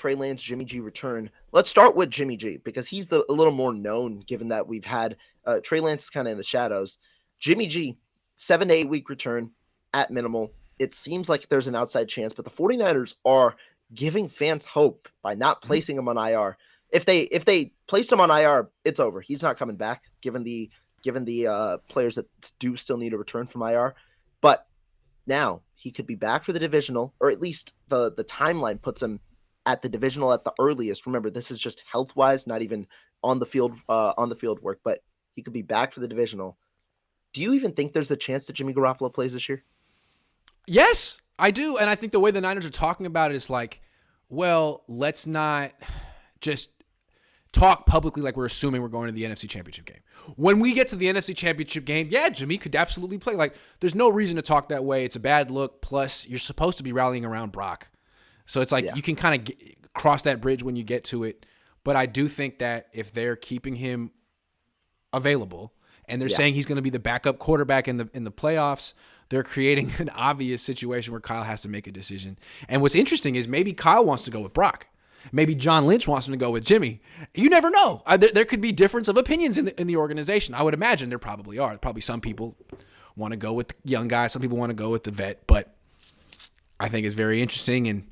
Trey Lance, Jimmy G return, let's start with Jimmy G because he's a little more known given that we've had Trey Lance is kind of in the shadows. Jimmy G, 7 to 8 week return at minimal. It seems like there's an outside chance, but the 49ers are giving fans hope by not Mhm. placing him on IR. If they placed him on IR, it's over. He's not coming back given the players that do still need a return from IR. But now he could be back for the divisional, or at least the timeline puts him at the divisional at the earliest. Remember, this is just health wise, not even on the field work, but he could be back for the divisional. Do you even think there's a chance that Jimmy Garoppolo plays this year? Yes, I do. And I think the way the Niners are talking about it is like, well, let's not just talk publicly like we're assuming we're going to the NFC Championship game. When we get to the NFC Championship game, yeah, Jimmy could absolutely play. Like, there's no reason to talk that way. It's a bad look. Plus, you're supposed to be rallying around Brock. So it's like Yeah. you can kind of cross that bridge when you get to it. But I do think that if they're keeping him available and they're Yeah. saying he's going to be the backup quarterback in the playoffs, they're creating an obvious situation where Kyle has to make a decision. And what's interesting is maybe Kyle wants to go with Brock. Maybe John Lynch wants him to go with Jimmy. You never know. There could be difference of opinions in the organization. I would imagine there probably are. Probably some people want to go with the young guy. Some people want to go with the vet. But I think it's very interesting. And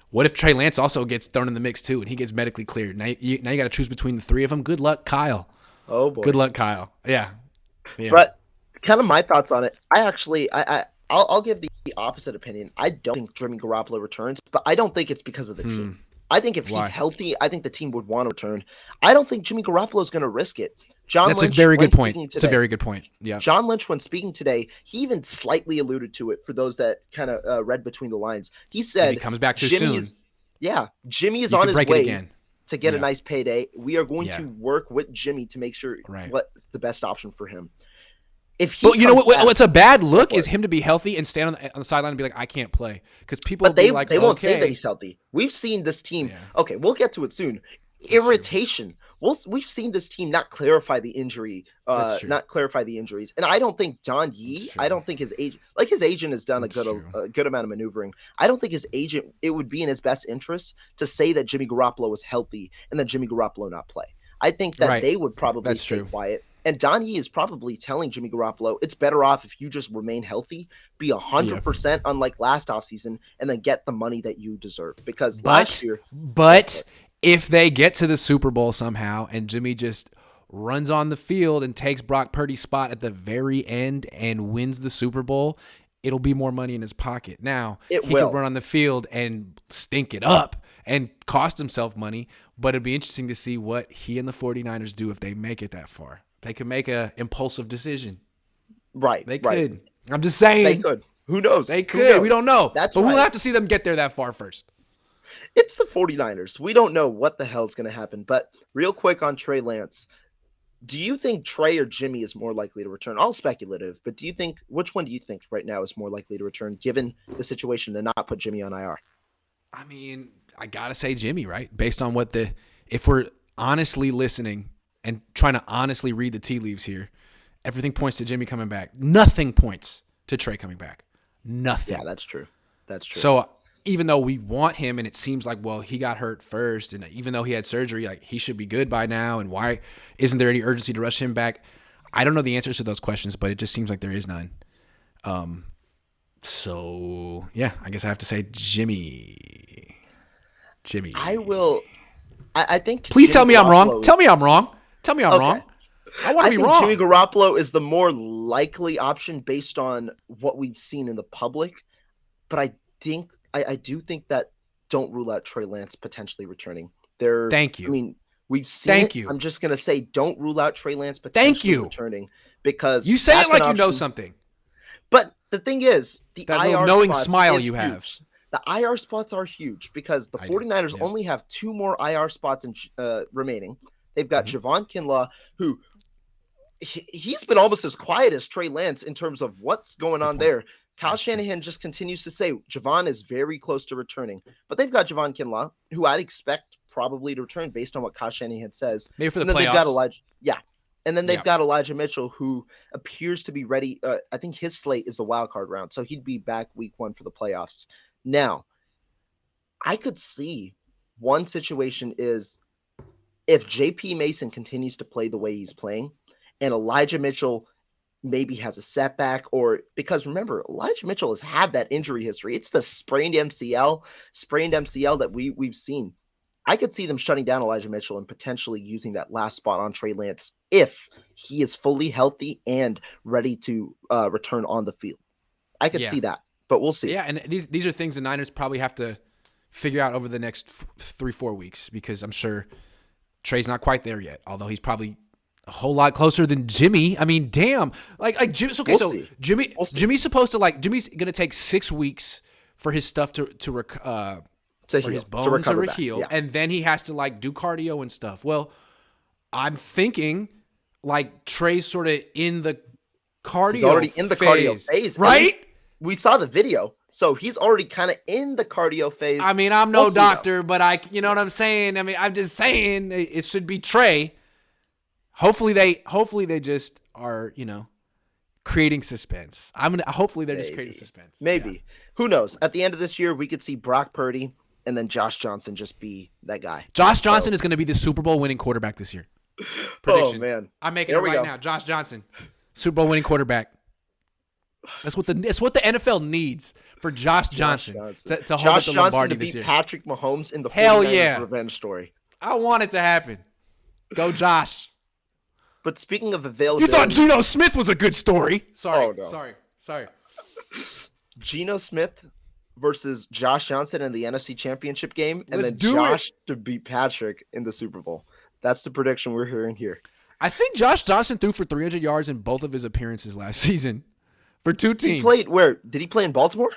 what if Trey Lance also gets thrown in the mix too and he gets medically cleared? Now you got to choose between the three of them. Good luck, Kyle. Oh Good boy. luck, Kyle. Yeah. Yeah. But kind of my thoughts on it. I'll give the opposite opinion. I don't think Jimmy Garoppolo returns, but I don't think it's because of the team. I think if he's Why? healthy, I think the team would want to return. I don't think Jimmy Garoppolo is going to risk it. John That's a Lynch, very when good point. speaking It's a today, very good point. Yeah. John Lynch, when speaking today, he even slightly alluded to it for those that kind of read between the lines. He If he said, comes back too Jimmy soon, is, yeah, Jimmy is you on could his break it way again. to get a Yeah. nice payday. We are going Yeah. to work with Jimmy to make sure Right. what's the best option for him. If he But you know comes back, what's a bad go look for is it. him to be healthy and stand on the sideline and be like, I can't play. Because people will But be they like, they won't say that okay. he's healthy. We've seen this team. Yeah, Okay, we'll get to it soon. that's true. Irritation. We've seen this team not clarify the injury, That's true. not clarify the injuries. And I don't think John That's Yee. I true. don't think his agent has done That's true. a good amount of maneuvering. I don't think his agent. It would be in his best interest to say that Jimmy Garoppolo was healthy and then Jimmy Garoppolo not play. I think that Right. they would probably That's stay true. quiet. And Don Yee is probably telling Jimmy Garoppolo, it's better off if you just remain healthy, be Yeah. 100% unlike last offseason, and then get the money that you deserve. Because last But year, go for but it. if they get to the Super Bowl somehow and Jimmy just runs on the field and takes Brock Purdy's spot at the very end and wins the Super Bowl, it'll be more money in his pocket. Now, It he could will. run on the field and stink it up and cost himself money, but it'd be interesting to see what he and the 49ers do if they make it that far. They could make a impulsive decision. Right, They right. could. I'm just They saying. could. Who knows? They Who could. We knows? don't know. That's But we'll right. have to see them get there that far first. It's the 49ers. We don't know what the hell's going to happen. But real quick on Trey Lance, do you think Trey or Jimmy is more likely to return? All speculative, but which one do you think right now is more likely to return given the situation to not put Jimmy on IR? I mean, I gotta say Jimmy, right? Based on if we're honestly listening and trying to honestly read the tea leaves here, everything points to Jimmy coming back. Nothing points to Trey coming back. Yeah, Nothing. that's true. That's true. So even though we want him, and it seems like, well, he got hurt first, and even though he had surgery, like he should be good by now, and why isn't there any urgency to rush him back? I don't know the answers to those questions, but it just seems like there is none. So yeah, I guess I have to say Jimmy. Jimmy. I will. I think Please Jimmy tell me I'm wrong. Garoppolo. Tell me I'm wrong. Tell me I'm Okay. wrong. I want I to be think Jimmy wrong. Garoppolo is the more likely option based on what we've seen in the public, but I do think that don't rule out Trey Lance potentially returning. Thank I you. meir we've seen Thank it. you. I'm just gonna say don't rule out Trey Lance Thank potentially you. returning because You say it that's an like you know option. something. But the thing is, the That little IR knowing spots smile is you have. huge. The IR spots are huge because the I do. 49ers Yeah. only have two more IR spots remaining. They've got Mhm. Javon Kinlaw, who he's been almost as quiet as Trey Lance in terms of what's going Good on point. there. Kyle That's true. Shanahan just continues to say Javon is very close to returning, but they've got Javon Kinlaw, who I'd expect probably to return based on what Kyle Shanahan says. Maybe for the And then they've got playoffs. Elijah, yeah, and then they've Yeah. got Elijah Mitchell, who appears to be ready. I think his slate is the wild card round, so he'd be back week 1 for the playoffs. Now, I could see One situation is if JP Mason continues to play the way he's playing and Elijah Mitchell maybe has a setback, or because remember, Elijah Mitchell has had that injury history. It's the sprained MCL that we've seen. I could see them shutting down Elijah Mitchell and potentially using that last spot on Trey Lance if he is fully healthy and ready to return on the field. I could see that, but we'll see. Yeah, and these are things the Niners probably have to figure out over the next 3-4 weeks, because I'm sure Trey's not quite there yet, although he's probably a whole lot closer than Jimmy. I mean, damn. Like Jimmy, okay, we'll see. Jimmy's supposed to Jimmy's going to take 6 weeks for his stuff to his bone to heal, yeah. And then he has to do cardio and stuff. Well, I'm thinking Trey's sort of in the cardio. He's already in the cardio phase, right? We saw the video, so he's already kind of in the cardio phase. I mean, I'm no doctor, but you know what I'm saying. I mean, I'm just saying it should be Trey. Hopefully they just are, creating suspense. Hopefully they're just creating suspense. Maybe. Yeah. Who knows? At the end of this year, we could see Brock Purdy and then Josh Johnson just be that guy. Josh Johnson is going to be the Super Bowl winning quarterback this year. Prediction. Oh man, I'm making it right now. Josh Johnson, Super Bowl winning quarterback. That's what the NFL needs for Josh Johnson to hold up the Lombardi this year. Patrick Mahomes in the 49ers revenge story. I want it to happen. Go Josh. But speaking of availability, you thought Geno Smith was a good story. Sorry. Oh, no. Sorry. Geno Smith versus Josh Johnson in the NFC Championship game, and then Josh to beat Patrick in the Super Bowl. That's the prediction we're hearing here. I think Josh Johnson threw for 300 yards in both of his appearances last season for 2 teams. He played where? Did he play in Baltimore?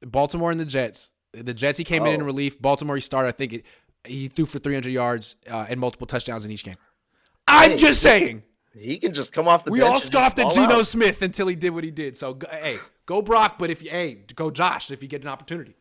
Baltimore and the Jets. The Jets, he came in relief. Baltimore, he started. I think he threw for 300 yards and multiple touchdowns in each game. I'm just saying. He can just come off the bench. We all scoffed at Geno Smith until he did what he did. So, hey, go Brock, but go Josh if you get an opportunity.